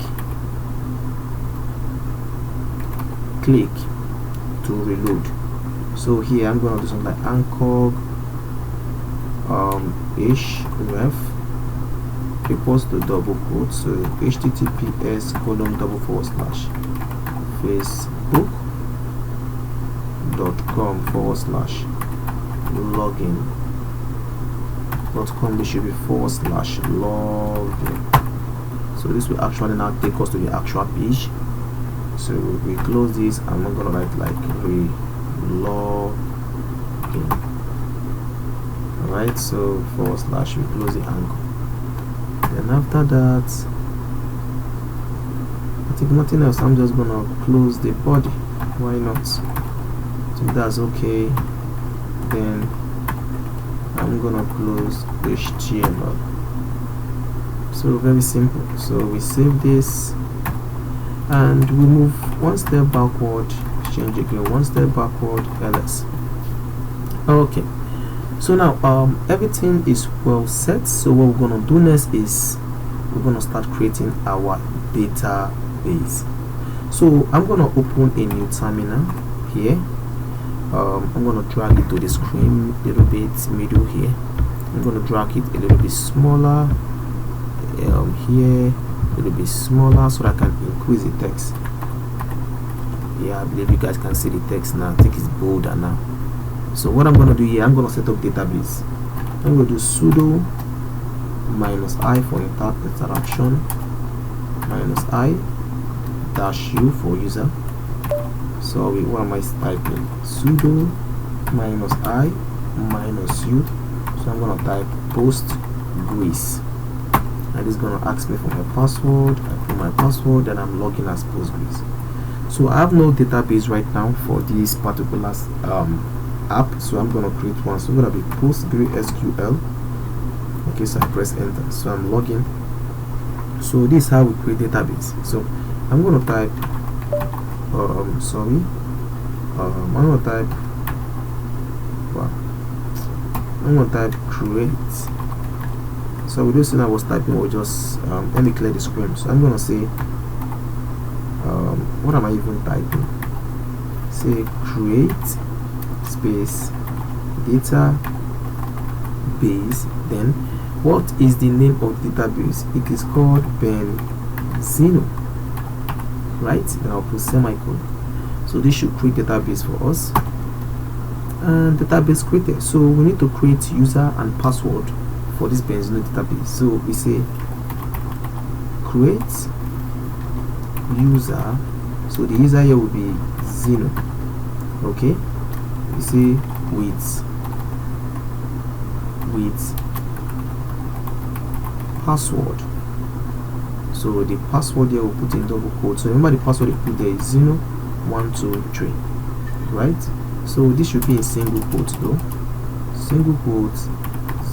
to reload. So here I'm going to do something like anchor href equals to double quote, so https://facebook.com/login.com, this should be /login. So this will actually now take us to the actual page. So we close this and we're gonna write like login. Alright, so / we close the anchor. Then after that, I think nothing else. I'm just gonna close the body. Why not? So that's okay. Then I'm gonna close HTML. So very simple. So we save this and we move one step backward, change again, one step backward, ls. Okay, so now everything is well set. So what we're gonna do next is we're gonna start creating our database. So I'm gonna open a new terminal here. I'm gonna drag it to the screen a little bit middle here. I'm gonna drag it a little bit smaller here, a little bit smaller, so that I can increase the text. Yeah, I believe you guys can see the text now. I think it's bolder now. So what I'm gonna do here, I'm gonna set up database. I'm gonna do sudo -i for interaction, -i -u for user. So sorry, what am I typing? Sudo minus I minus U. So I'm gonna type Postgres, and it's gonna ask me for my password. I put my password and I'm logging as Postgres. So I have no database right now for this particular app, so I'm gonna create one. So I'm gonna be PostgreSQL. Okay, so I press enter, so I'm logging. So this is how we create database. So I'm gonna type I'm gonna type create. So with this thing I was typing, or just let me clear the screen. So I'm gonna say what am I even typing? Say create space database. Then what is the name of the database? It is called Benzino, right? Then I'll put semicolon. So this should create database for us, and database created. So we need to create user and password for this Benzino database. So we say create user. So the user here will be Zeno. Okay, we say with password. So the password here will put in double quotes. So remember the password you put there is Zeno123, right? So this should be in single quotes though. Single quotes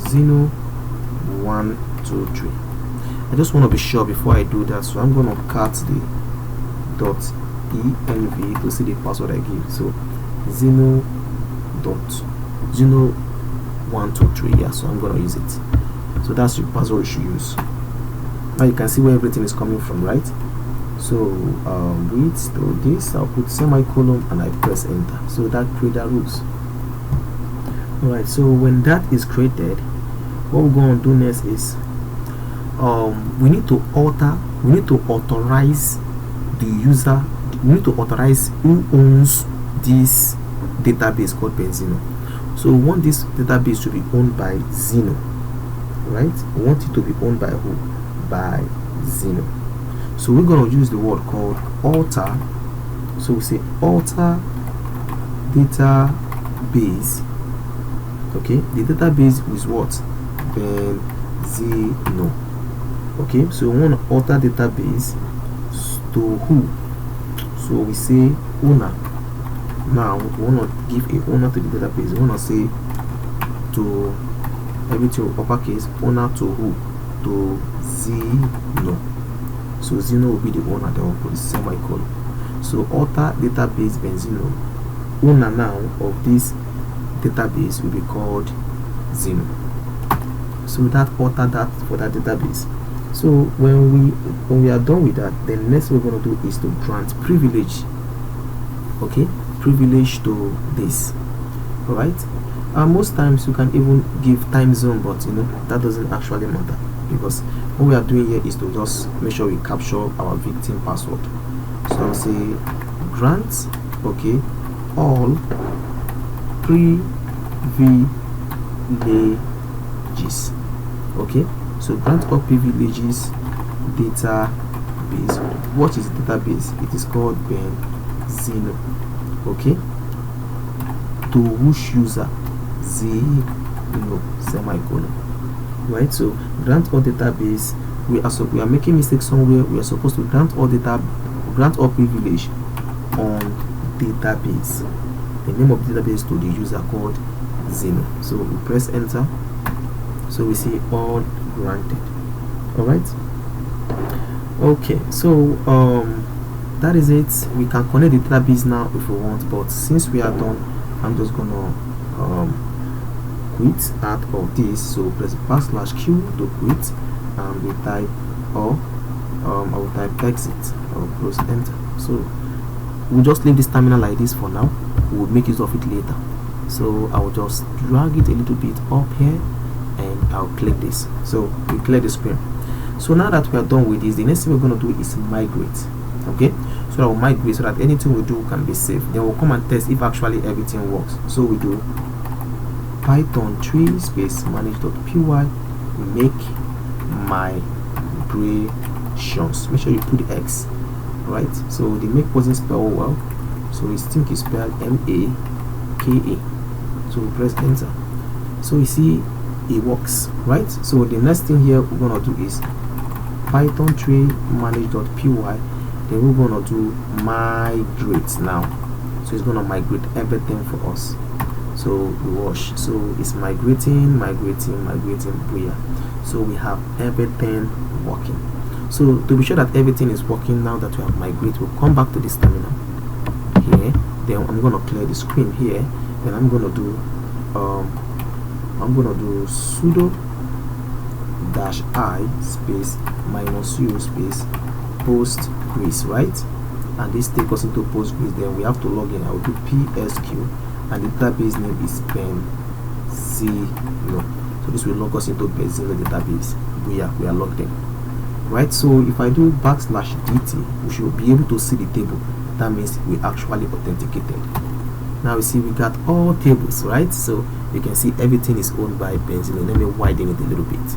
Zeno123. I just want to be sure before I do that, so I'm going to cut the .env to see the password I give. So Zeno123, yeah, so I'm going to use it. So that's the password you should use. Now you can see where everything is coming from, right? So with this, I'll put semicolon and I press enter. So that creates that rules. Alright, so when that is created, what we're going to do next is we need to authorize the user. We need to authorize who owns this database called Benzino. So we want this database to be owned by Zeno, right? We want it to be owned by who? By Zeno. So we're going to use the word called alter. So we say alter database. Okay, the database is what? Benzino. Okay, so we want to alter database to who? So we say owner. Now we want to give a owner to the database. We want to say to everything uppercase, owner to who? To Zeno. So Zeno will be the owner. Then we'll put semicolon. So alter database Benzino. Owner now of this database will be called Zeno. So that alter that for that database. So when we are done with that, then next we're going to do is to grant privilege. Okay, privilege to this. All right. Most times you can even give time zone, but you know that doesn't actually matter, because what we are doing here is to just make sure we capture our victim password. So I'll say grant, okay, all privileges. Okay, so grant all privileges database. What is database? It is called Benzino. Okay, to which user? Zeno, semicolon. Right, so grant all database. We are making mistakes somewhere. We are supposed to grant all privilege on database. The name of the database to the user called Zeno. So we press enter. So we see all granted. All right. Okay, so that is it. We can connect the database now if we want, but since we are done, I'm just gonna quit out of this. So press /Q to quit, and we type, or I will type exit. I will close enter. So we'll just leave this terminal like this for now. We'll make use of it later. So I will just drag it a little bit up here, and I'll click this. So we clear the screen. So now that we are done with this, the next thing we're going to do is migrate. Okay, so I will migrate so that anything we do can be safe. Then we'll come and test if actually everything works. So we do python tree space manage.py make migrations. Make sure you put the X, right? So the make wasn't spelled well. So his think is spelled M-A-K-A. So we press enter. So you see it works, right? So the next thing here we're gonna do is python tray manage.py. Then we're gonna do migrate now. So it's gonna migrate everything for us. So we wash. So it's migrating. Booyah. So we have everything working. So to be sure that everything is working now that we have migrated, we'll come back to this terminal here. Then I'm gonna clear the screen here. Then I'm gonna do sudo -i space -u space postgres, right? And this takes us into postgres. Then we have to log in. I will do psq, and the database name is Benzino. So this will log us into Benzino database. We are logged in, right? So if I do \dt, we should be able to see the table. That means we actually authenticated. Now we see we got all tables, right? So you can see everything is owned by Benzino. Let me widen it a little bit.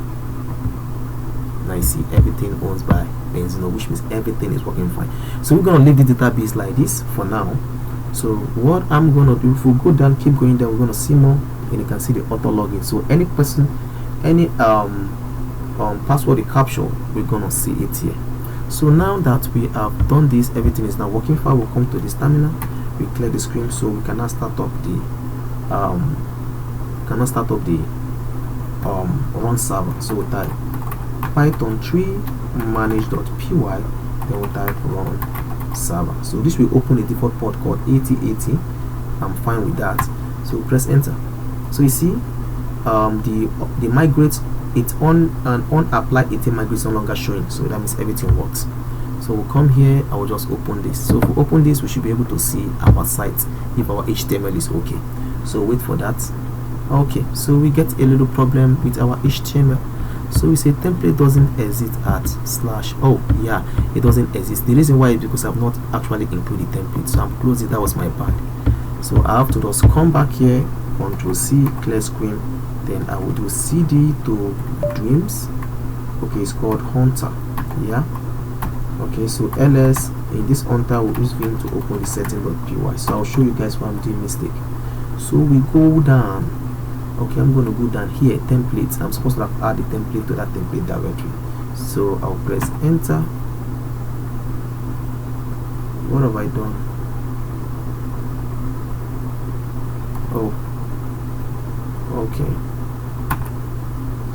Now you see everything owned by Benzino, which means everything is working fine. So we're gonna leave the database like this for now. So what I'm gonna do, if we go down, keep going down, we're gonna see more, and you can see the auto login. So any person, any password you capture, we're gonna see it here. So now that we have done this, everything is now working fine. We'll come to this terminal, we clear the screen, so we cannot start up the run server. So we'll type python tree manage.py, then we'll type run server. So this will open a default port called 8080. I'm fine with that. So press enter. So you see the migrate, it's on and on applied 80 migrate is no longer showing. So that means everything works. So we'll come here, I will just open this. So if we open this, we should be able to see our site if our HTML is okay. So wait for that. Okay, so we get a little problem with our HTML. So we say template doesn't exist at / oh yeah, it doesn't exist. The reason why is because I've not actually included template, so I'm closing. That was my bad. So I have to just come back here, Ctrl+C, clear screen, then I will do cd to dreams. Okay, it's called hunter. Yeah, okay, so ls in this hunter will use vim to open the setting.py. So I'll show you guys why I'm doing mistake. So we go down. Okay, I'm going to go down here, templates. I'm supposed to have add the template to that template directory. So I'll press enter. What have I done? Oh, okay.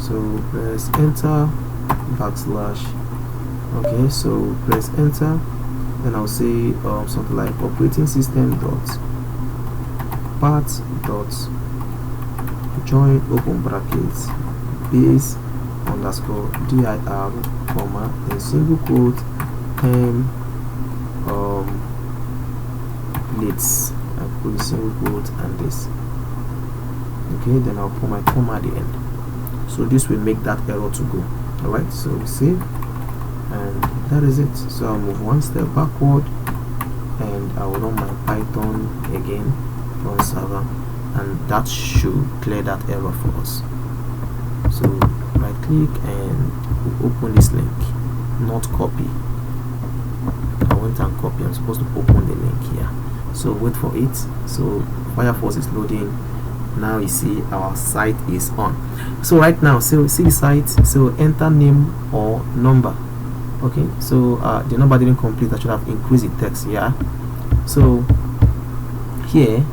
So press enter, \. Okay, so press enter. Then I'll say something like operating system dot path dot join open brackets base underscore dir comma then single quote plates. I put a single quote and this. Okay, then I'll put my comma at the end. So this will make that error to go. Alright, so we save, and that is it. So I'll move one step backward, and I will run my Python again, run server, and that should clear that error for us. So right click and we'll open this link, not copy. I went and copy. I'm supposed to open the link here. So wait for it. So Firefox is loading. Now you see our site is on. So right now, so see the site. So enter name or number. Okay, so the number didn't complete. I should have increased the text. Yeah. So here,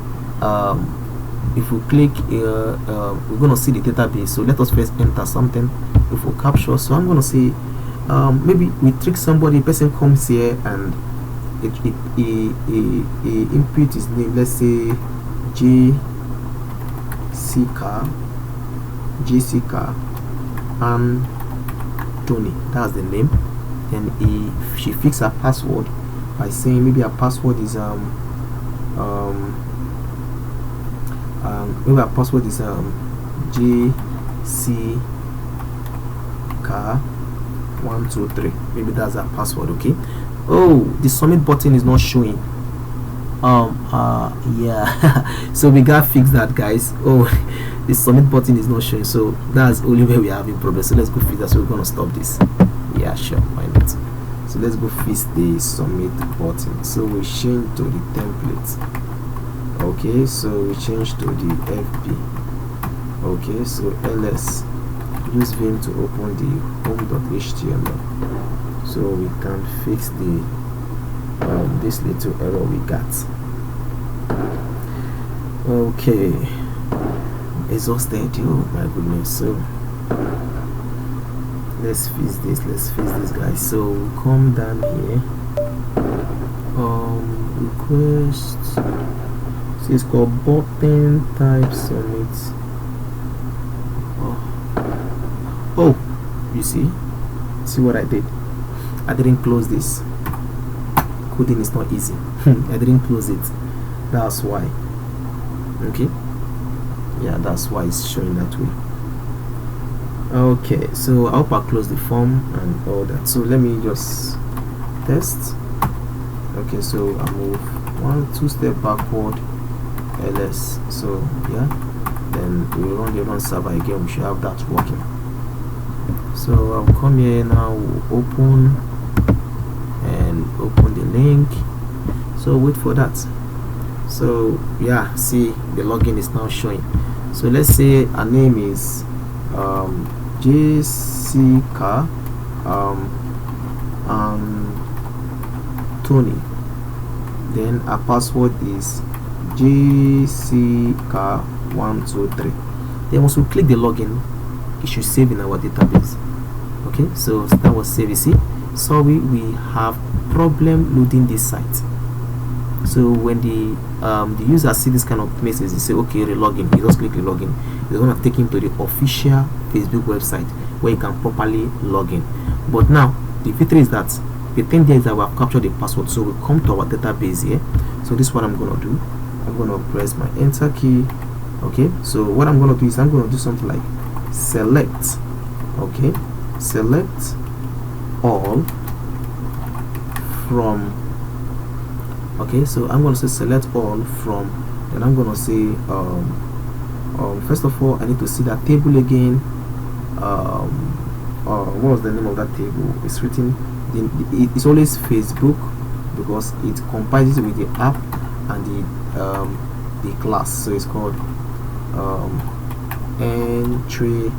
if we click, we're gonna see the database. So let us first enter something. If we capture, so I'm gonna say, maybe we trick somebody. Person comes here and it input his name. Let's say Jessica and Tony. That's the name. And she fixed her password by saying maybe her password is maybe our password is JCK123. Maybe that's our password. Okay. Oh, the submit button is not showing. Yeah. So we gotta fix that, guys. Oh, the submit button is not showing. So that's only where we are having problems. So let's go fix that. So we're gonna stop this. Yeah, sure, why not? So let's go fix the submit button. So we change to the template. Okay, so we change to the FB. Okay, so ls, use Vim to open the home.html, so we can fix the this little error we got. Okay, exhausted. Oh my goodness. So let's fix this guys. So we come down here, request, so it's called button type submit. Oh, you see what I did? I didn't close this. Coding is not easy. I didn't close it, that's why. Okay, yeah, that's why it's showing that way. Okay, so I hope I close the form and all that. So let me just test. Okay, so I move 2 steps backward, ls. So yeah, then we run the run server again. We should have that working. So I'll come here now, we'll open the link. So wait for that. So yeah, see, the login is now showing. So let's say our name is Jessica Tony. Then our password is Jessica123. Then once we click the login, it should save in our database. Okay, so that was save. You see, sorry, we have problem loading this site. So when the user see this kind of message, they say okay, relogin. You just click the login. It's gonna take him to the official Facebook website where you can properly log in. But now the feature is that the thing there is that we have captured the password. So we come to our database here. So this is what I'm gonna do. I'm gonna press my enter key. Okay, so what I'm gonna do is I'm gonna do something like select. Okay, select all from. Okay, so I'm going to say select all from, and I'm going to say first of all I need to see that table again. What was the name of that table? It's written, it's always Facebook because it comprises with the app and the class. So it's called entry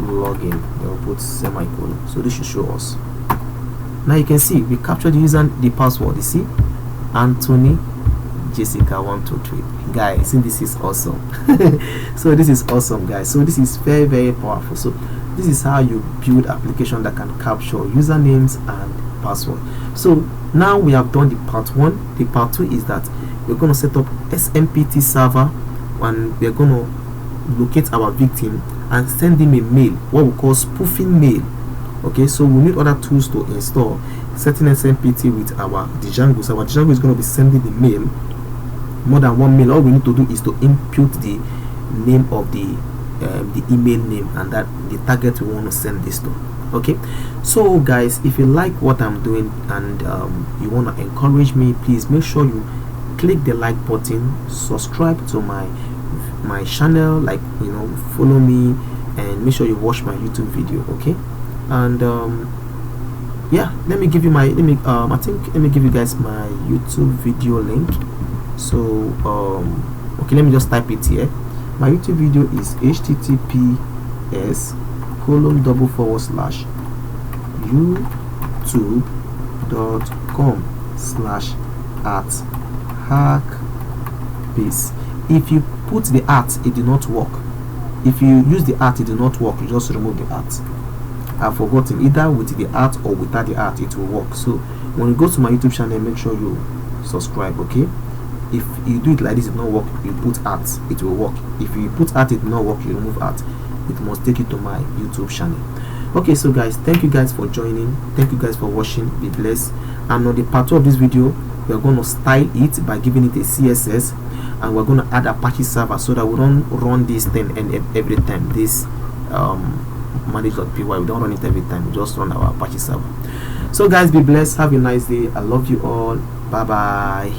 login. Then we'll put semicolon. So this should show us. Now you can see we captured the user, the password. You see, Anthony Jessica123. Guys, I think this is awesome. So this is awesome, guys. So this is very, very powerful. So this is how you build application that can capture usernames and password. So now we have done the part 1. The part 2 is that we're going to set up SMPT server, and we're going to locate our victim and send him a mail, what we call spoofing mail. Okay, so we need other tools to install, setting SMPT with our django. So our django is going to be sending the mail, more than one mail. All we need to do is to input the name of the email name and that the target we want to send this to. Okay, so guys, if you like what I'm doing and you want to encourage me, please make sure you click the like button, subscribe to my channel, like, you know, follow me, and make sure you watch my YouTube video. Okay, and yeah, let me give you my let me give you guys my YouTube video link. So okay, let me just type it here. My YouTube video is https://youtube.com/@hackbase. If you put the @ it did not work. If you use the @ it did not work, you just remove the @ I've forgotten, either with the @ or without the @ it will work. So when you go to my YouTube channel, make sure you subscribe. Okay, if you do it like this, it will not work, you put @ it will work. If you put @ it will not work, you remove @ it must take you to my YouTube channel. Okay, so guys, thank you guys for joining, thank you guys for watching. Be blessed. And on the part 2 of this video, we're going to style it by giving it a CSS, and we're going to add Apache server so that we don't run this thing and every time. This manage.py, we don't run it every time, we just run our Apache server. So guys, be blessed, have a nice day. I love you all. Bye bye.